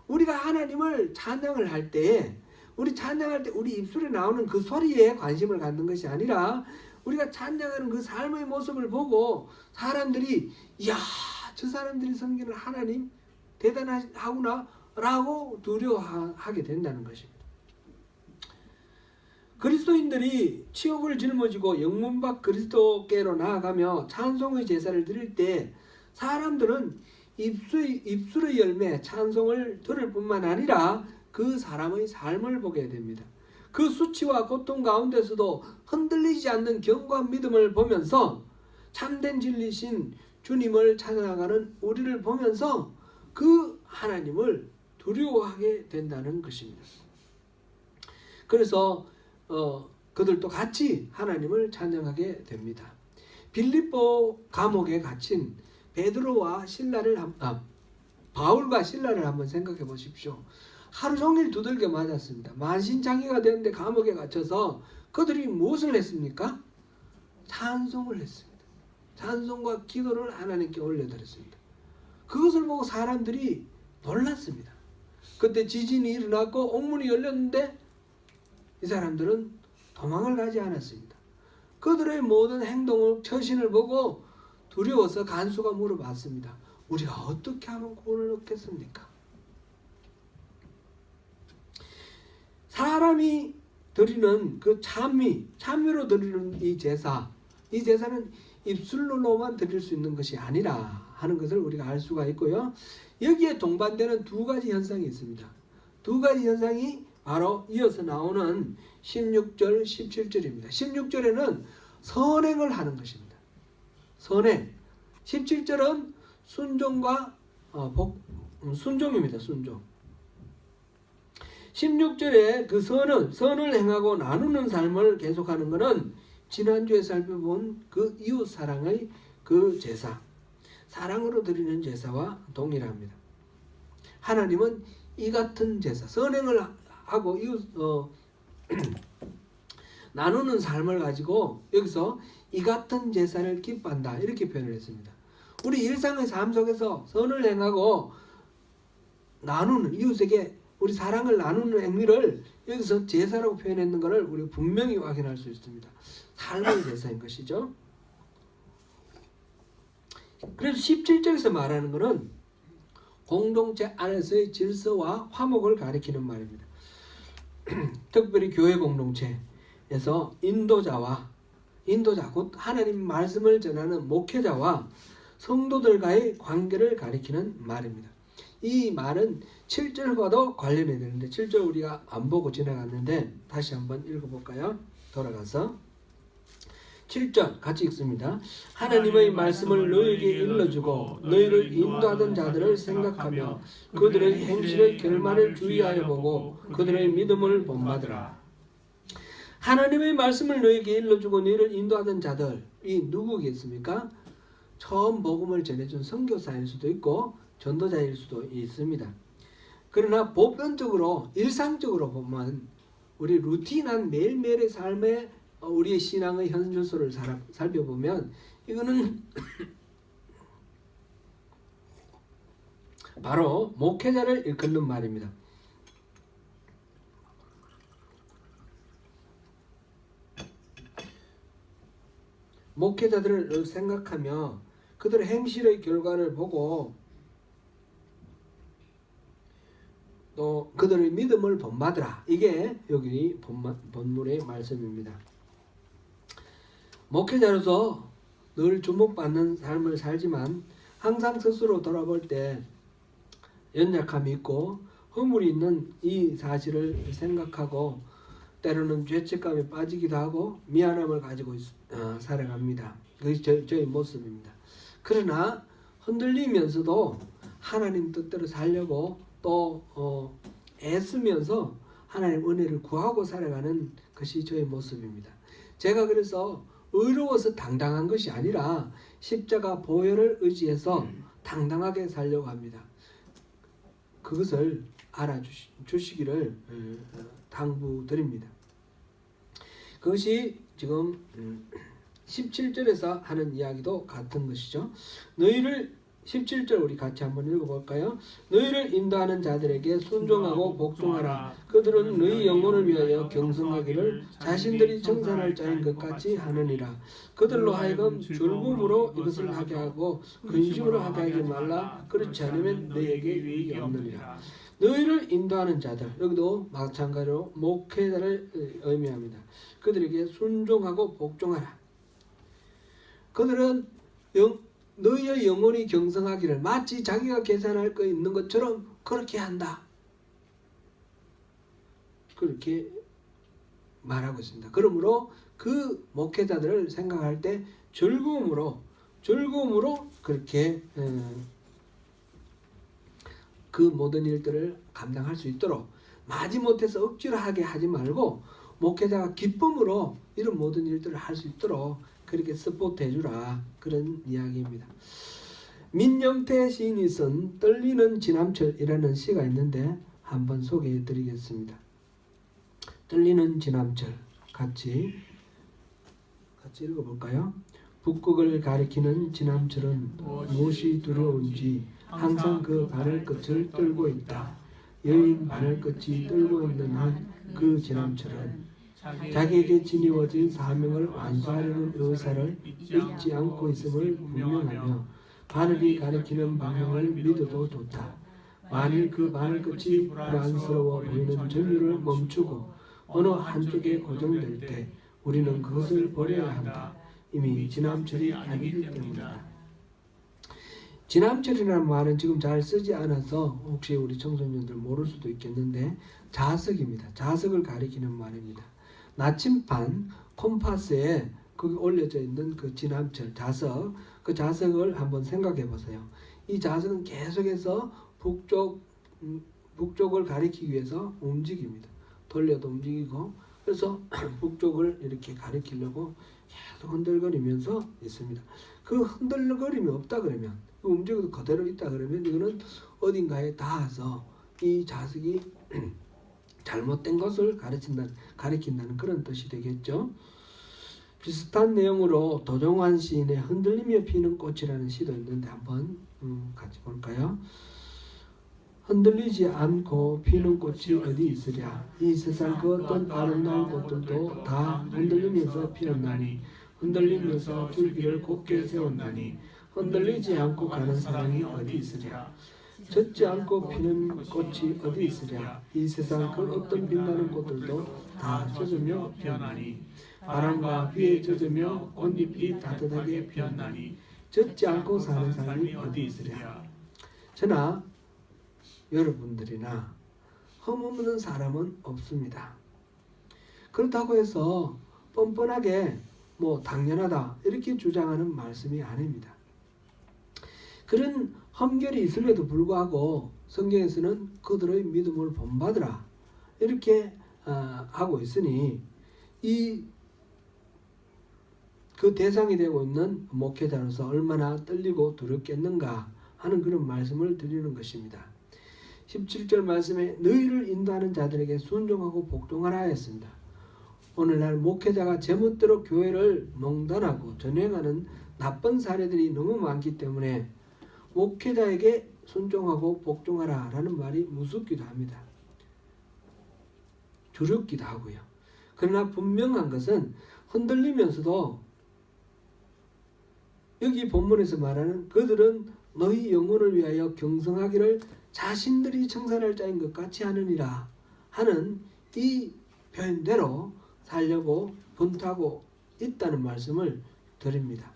Speaker 1: 우리가 하나님을 찬양을 할 때, 우리 찬양할 때 우리 입술에 나오는 그 소리에 관심을 갖는 것이 아니라 우리가 찬양하는 그 삶의 모습을 보고 사람들이 이야, 저 사람들이 섬기는 하나님 대단하구나 라고 두려워하게 된다는 것입니다. 그리스도인들이 치욕을 짊어지고 영문 밖 그리스도께로 나아가며 찬송의 제사를 드릴 때 사람들은 입술의 열매 찬송을 들을 뿐만 아니라 그 사람의 삶을 보게 됩니다. 그 수치와 고통 가운데서도 흔들리지 않는 견고한 믿음을 보면서 참된 진리신 주님을 찾아나가는 우리를 보면서 그 하나님을 두려워하게 된다는 것입니다. 그래서 그들도 같이 하나님을 찬양하게 됩니다. 빌립보 감옥에 갇힌 베드로와 바울과 실라를 한번 생각해 보십시오. 하루 종일 두들겨 맞았습니다. 만신창이가 되는데 감옥에 갇혀서 그들이 무엇을 했습니까? 찬송을 했습니다. 찬송과 기도를 하나님께 올려드렸습니다. 그것을 보고 사람들이 놀랐습니다. 그때 지진이 일어났고 옥문이 열렸는데 이 사람들은 도망을 가지 않았습니다. 그들의 모든 행동을, 처신을 보고 두려워서 간수가 물어봤습니다. 우리가 어떻게 하면 구원을 얻겠습니까? 사람이 드리는 그 찬미로 드리는 이 제사는 입술로만 드릴 수 있는 것이 아니라 하는 것을 우리가 알 수가 있고요. 여기에 동반되는 두 가지 현상이 있습니다. 두 가지 현상이 바로 이어서 나오는 16절, 17절입니다. 16절에는 선행을 하는 것입니다. 선행. 17절은 순종과 순종입니다. 순종. 16절에 그 선을 행하고 나누는 삶을 계속하는 것은 지난주에 살펴본 그 이웃 사랑의 그 제사, 사랑으로 드리는 제사와 동일합니다. 하나님은 이 같은 제사, 선행을 하고 이웃 나누는 삶을 가지고 여기서 이 같은 제사를 기뻐한다, 이렇게 표현을 했습니다. 우리 일상의 삶 속에서 선을 행하고 나누는, 이웃에게 우리 사랑을 나누는 행위를 여기서 제사라고 표현했는 것을 우리 분명히 확인할 수 있습니다. 삶의 제사인 것이죠. 그래서 17절에서 말하는 것은 공동체 안에서의 질서와 화목을 가리키는 말입니다. 특별히 교회 공동체에서 인도자 곧 하나님 말씀을 전하는 목회자와 성도들과의 관계를 가리키는 말입니다. 이 말은 7절과도 관련이 되는데 7절 우리가 안 보고 지나갔는데 다시 한번 읽어볼까요? 돌아가서 7절 같이 읽습니다. 하나님의 말씀을 너희에게 일러주고 너희를 인도하던 자들을 생각하며 그들의 행실의 결말을 주의하여 보고 그들의 믿음을 본받으라. 하나님의 말씀을 너희에게 일러주고 너희를 인도하던 자들이 누구겠습니까? 처음 복음을 전해준 선교사일 수도 있고 전도자일 수도 있습니다. 그러나 보편적으로 일상적으로 보면 우리 루틴한 매일매일의 삶에 우리의 신앙의 현주소를 살펴보면 이거는 바로 목회자를 일컫는 말입니다. 목회자들을 생각하며 그들의 행실의 결과를 보고 또 그들의 믿음을 본받으라. 이게 여기 본문의 말씀입니다. 목회자로서 늘 주목받는 삶을 살지만 항상 스스로 돌아볼 때 연약함이 있고 허물이 있는 이 사실을 생각하고 때로는 죄책감에 빠지기도 하고 미안함을 가지고 살아갑니다. 그것이 저의 모습입니다. 그러나 흔들리면서도 하나님 뜻대로 살려고 또 애쓰면서 하나님 은혜를 구하고 살아가는 것이 저의 모습입니다. 제가 그래서 의로워서 당당한 것이 아니라 십자가 보혈을 의지해서 당당하게 살려고 합니다. 그것을 알아주시기를 당부드립니다. 그것이 지금 17절에서 하는 이야기도 같은 것이죠. 너희를 17절 우리 같이 한번 읽어볼까요? 너희를 인도하는 자들에게 순종하고 복종하라. 그들은 너희 영혼을 위하여 경성하기를 자신들이 청산할 자인 것 같이 하느니라. 그들로 하여금 즐거움으로 이것을 하게 하고 근심으로 하게 하지 말라. 그렇지 않으면 너희에게 유익이 없느니라. 너희를 인도하는 자들, 여기도 마찬가지로 목회자를 의미합니다. 그들에게 순종하고 복종하라. 그들은 너희의 영혼이 경성하기를 마치 자기가 계산할 거 있는 것처럼 그렇게 한다. 그렇게 말하고 있습니다. 그러므로 그 목회자들을 생각할 때 즐거움으로 그렇게 그 모든 일들을 감당할 수 있도록 마지못해서 억지로 하게 하지 말고 목회자가 기쁨으로 이런 모든 일들을 할 수 있도록 그렇게 서포트 해주라. 그런 이야기입니다. 민영태 시인이 쓴 떨리는 지남철이라는 시가 있는데 한번 소개해 드리겠습니다. 떨리는 지남철 같이 읽어볼까요? 북극을 가리키는 지남철은 무엇이 두려운지 항상 그 바늘 끝을 떨고 있다. 여인 바늘 끝이 떨고 있는 한 그 지남철은 자기에게 지니워진 사명을 완수하려는 의사를 잊지 않고 있음을 분명하며 바늘이 가리키는 방향을 믿어도 좋다. 만일 그 바늘 끝이 불안스러워 보이는 전류를 멈추고 어느 한쪽에 고정될 때 우리는 그것을 버려야 한다. 이미 지남철이 아니기 때문이다. 지남철이라는 말은 지금 잘 쓰지 않아서 혹시 우리 청소년들 모를 수도 있겠는데 자석입니다. 자석을 가리키는 말입니다. 나침반 콤파스에 거기 올려져 있는 그 지남철 자석, 그 자석을 한번 생각해 보세요. 이 자석은 계속해서 북쪽을 가리키기 위해서 움직입니다. 돌려도 움직이고 그래서 북쪽을 이렇게 가리키려고 계속 흔들거리면서 있습니다. 그 흔들거림이 없다 그러면 움직여도 그대로 있다 그러면 이거는 어딘가에 닿아서 이 자석이 잘못된 것을 가리킨다는 그런 뜻이 되겠죠. 비슷한 내용으로 도종환 시인의 흔들리며 피는 꽃이라는 시도 있는데 한번 같이 볼까요? 흔들리지 않고 피는 꽃이 어디 있으랴. 이 세상 그 어떤 아름다운 꽃들도 다 흔들리면서 피었나니 흔들리면서 줄기를 곧게 세웠나니 흔들리지 않고 가는 사랑이 어디 있으랴. 젖지 않고 피는 꽃이 어디 있으랴. 이 세상 그 어떤 빛나는 꽃들도 다 젖으며 피었나니 바람과 비에 젖으며 꽃잎이 따뜻하게 피었나니 젖지 않고 사는 삶이 어디 있으랴. 저나 여러분들이나 흠없는 사람은 없습니다. 그렇다고 해서 뻔뻔하게 당연하다 이렇게 주장하는 말씀이 아닙니다. 그런 험결이 있음에도 불구하고 성경에서는 그들의 믿음을 본받으라 이렇게 하고 있으니 그 대상이 되고 있는 목회자로서 얼마나 떨리고 두렵겠는가 하는 그런 말씀을 드리는 것입니다. 17절 말씀에 너희를 인도하는 자들에게 순종하고 복종하라 했습니다. 오늘날 목회자가 제멋대로 교회를 농단하고 전횡하는 나쁜 사례들이 너무 많기 때문에 목회자에게 순종하고 복종하라 라는 말이 무섭기도 합니다. 두렵기도 하고요. 그러나 분명한 것은 흔들리면서도 여기 본문에서 말하는 그들은 너희 영혼을 위하여 경성하기를 자신들이 청산할 자인 것 같이 하느니라 하는 이 표현대로 살려고 분투하고 있다는 말씀을 드립니다.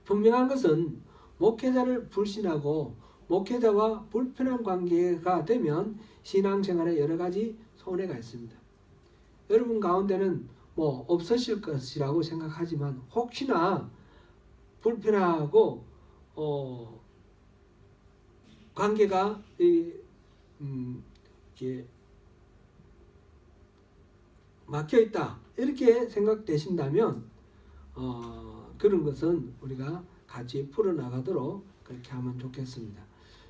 Speaker 1: 분명한 것은 목회자를 불신하고 목회자와 불편한 관계가 되면 신앙생활에 여러 가지 손해가 있습니다. 여러분 가운데는 없으실 것이라고 생각하지만 혹시나 불편하고 관계가 이렇게 막혀있다 이렇게 생각되신다면 그런 것은 우리가 같이 풀어나가도록 그렇게 하면 좋겠습니다.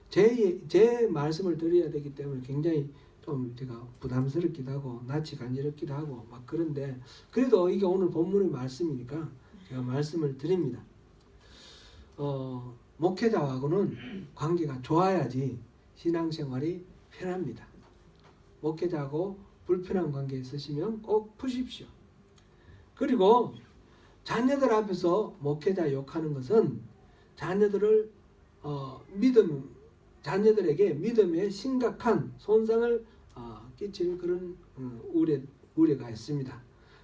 Speaker 1: 제 말씀을 드려야 되기 때문에 굉장히 좀 제가 부담스럽기도 하고 낯이 간지럽기도 하고 막 그런데 그래도 이게 오늘 본문의 말씀이니까 제가 말씀을 드립니다. 목회자하고는 관계가 좋아야지 신앙생활이 편합니다. 목회자하고 불편한 관계에 있으시면 꼭 푸십시오. 그리고 자녀들 앞에서 목회자 욕하는 것은 자녀들에게 믿음에 심각한 손상을 끼칠 그런 우려가 있습니다.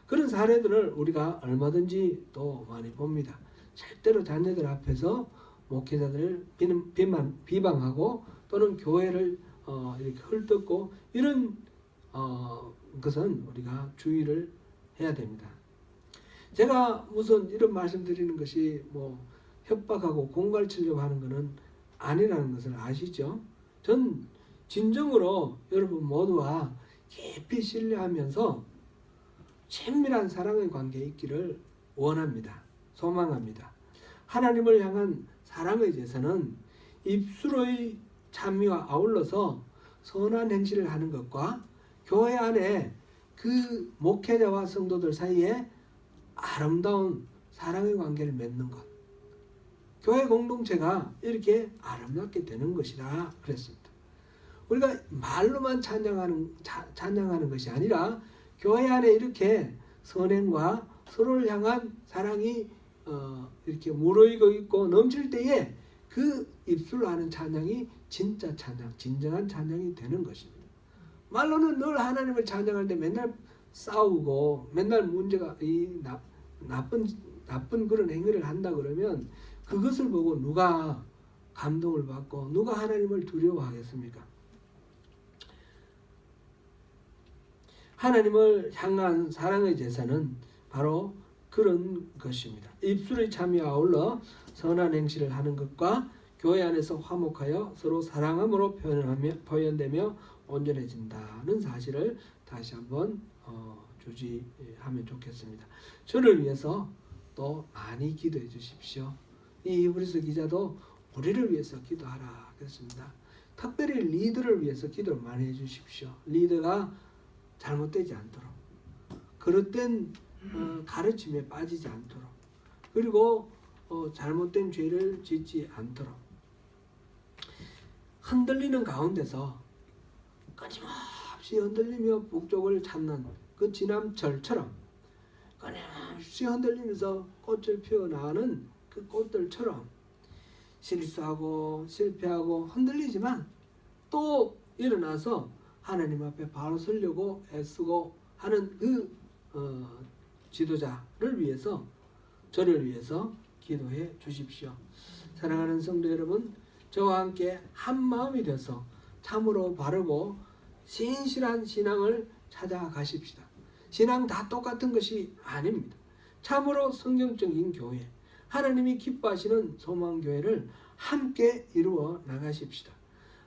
Speaker 1: 그런 사례들을 우리가 얼마든지 또 많이 봅니다. 절대로 자녀들 앞에서 목회자들을 비방하고 또는 교회를 이렇게 헐뜯고 이런 것은 우리가 주의를 해야 됩니다. 제가 무슨 이런 말씀 드리는 것이 협박하고 공갈치려고 하는 것은 아니라는 것을 아시죠? 전 진정으로 여러분 모두와 깊이 신뢰하면서 친밀한 사랑의 관계에 있기를 원합니다. 소망합니다. 하나님을 향한 사랑의 제사는 입술의 찬미와 아울러서 선한 행실을 하는 것과 교회 안에 그 목회자와 성도들 사이에 아름다운 사랑의 관계를 맺는 것. 교회 공동체가 이렇게 아름답게 되는 것이라 그랬습니다. 우리가 말로만 찬양하는 것이 아니라 교회 안에 이렇게 선행과 서로를 향한 사랑이 이렇게 무르익어 있고 넘칠 때에 그 입술로 하는 찬양이 진짜 찬양, 진정한 찬양이 되는 것입니다. 말로는 늘 하나님을 찬양할 때 맨날 싸우고 맨날 문제가 나쁜 그런 행위를 한다 그러면 그것을 보고 누가 감동을 받고 누가 하나님을 두려워하겠습니까? 하나님을 향한 사랑의 제사는 바로 그런 것입니다. 입술의 참여와 아울러 선한 행실을 하는 것과 교회 안에서 화목하여 서로 사랑함으로 표현되며 온전해진다는 사실을 다시 한번 주지하면 좋겠습니다. 저를 위해서 또 많이 기도해 주십시오. 이 히브리서 기자도 우리를 위해서 기도하라 그랬습니다. 특별히 리더를 위해서 기도를 많이 해 주십시오. 리더가 잘못되지 않도록, 그릇된 가르침에 빠지지 않도록, 그리고 잘못된 죄를 짓지 않도록, 흔들리는 가운데서 끊임없이 흔들리며 북쪽을 찾는 그 지남철처럼 끊임없이 흔들리면서 꽃을 피워나가는 그 꽃들처럼 실수하고 실패하고 흔들리지만 또 일어나서 하나님 앞에 바로 서려고 애쓰고 하는 그 지도자를 위해서, 저를 위해서 기도해 주십시오. 사랑하는 성도 여러분, 저와 함께 한 마음이 되어서 참으로 바르고 신실한 신앙을 찾아가십시다. 신앙 다 똑같은 것이 아닙니다. 참으로 성경적인 교회, 하나님이 기뻐하시는 소망교회를 함께 이루어 나가십시다.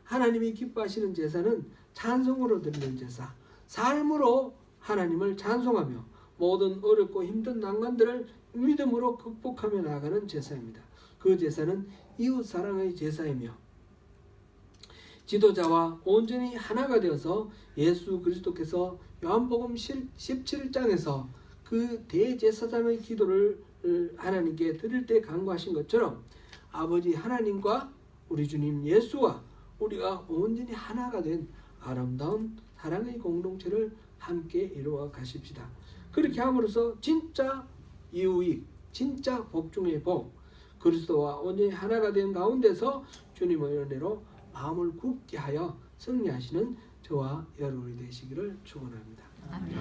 Speaker 1: 하나님이 기뻐하시는 제사는 찬송으로 드리는 제사, 삶으로 하나님을 찬송하며 모든 어렵고 힘든 난관들을 믿음으로 극복하며 나아가는 제사입니다. 그 제사는 이웃사랑의 제사이며 지도자와 온전히 하나가 되어서 예수 그리스도께서 요한복음 17장에서 그 대제사장의 기도를 하나님께 드릴 때 간구하신 것처럼 아버지 하나님과 우리 주님 예수와 우리가 온전히 하나가 된 아름다운 사랑의 공동체를 함께 이루어 가십시다. 그렇게 함으로써 진짜 이유익, 진짜 복 중의 복, 그리스도와 온전히 하나가 된 가운데서 주님의 은혜로 마음을 굳게 하여 승리하시는 저와 여러분이 되시기를 축원합니다.
Speaker 2: 아멘.